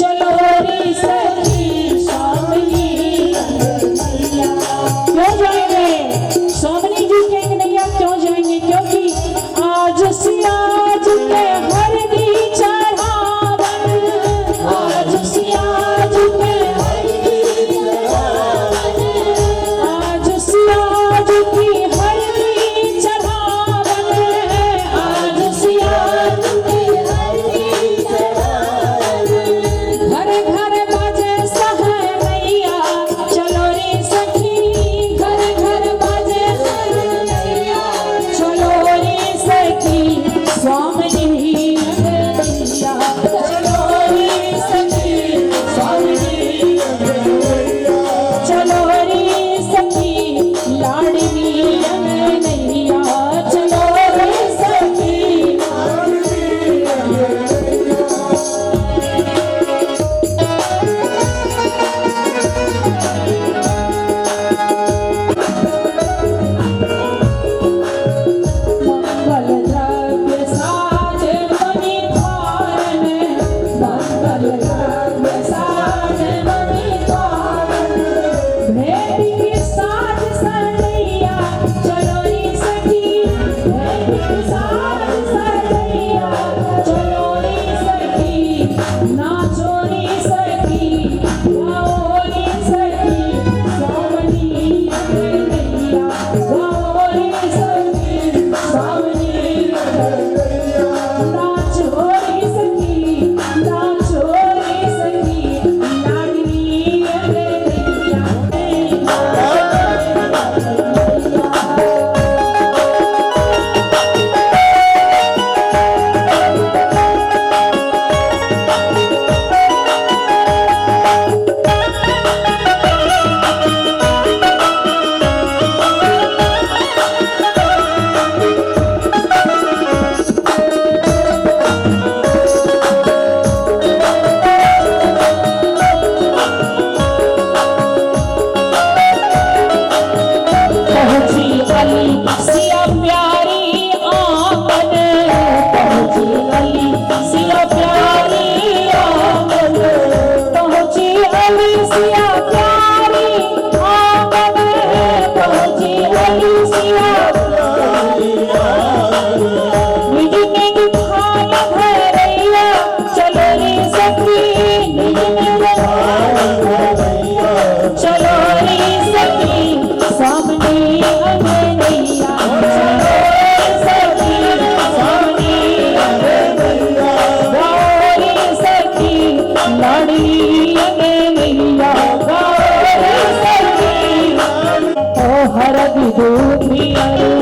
चलो रे सखी स्वामिनी क्यों जाएंगे स्वामिनी जी के नैया क्यों जाएंगे? क्योंकि आज सियाज के हरदी चढ़ावन, आज सियाज के हरदी चढ़ावन, आज सियाज की हरदी चढ़ावन, आज सियाज की हरदी चढ़ावन। घर घर बाजे सहनैया चलो रे सखी, घर घर बाजे सहनैया चलो रे सखी स्वामिनी अंगनैया, चलो रे सखी स्वामिनी अंगनैया, चलो रे सखी लाडली अंगनैया, चलो रे सखी लाडली अंगनैया। मंगल द्रव्य साज मणि धारण, मंगल द्रव्य साज मणि धारण, भेंट की साज सजैया चलो रे सखी, भेंट की साज सजैया चलो रे सखी, नाचो रे सखी, गाओ रे सखी स्वामिनी अंगनैया, गाओ रे सखी स्वामिनी अंगनैया, नाचो रे सखी, नाचो रे सखी लाडली अंगनैया। पहुंची अली सिया प्यारी आंगन, पहुंची अली सिया प्यारी आंगन, पहुंची अली सिया प्यारी आंगन, पहुंची अली सिया प्यारी आंगन। निज निज भाग भरैया चलो रे सखी, निज निज भाग भरैया चलो रे सखी स्वामिनी अंगनैया, चलो रे सखी स्वामिनी अंगनैया, गाओ रे सखी लाडली अंगनैया, गाओ रे सखी। ओ हरदी दूधी अरू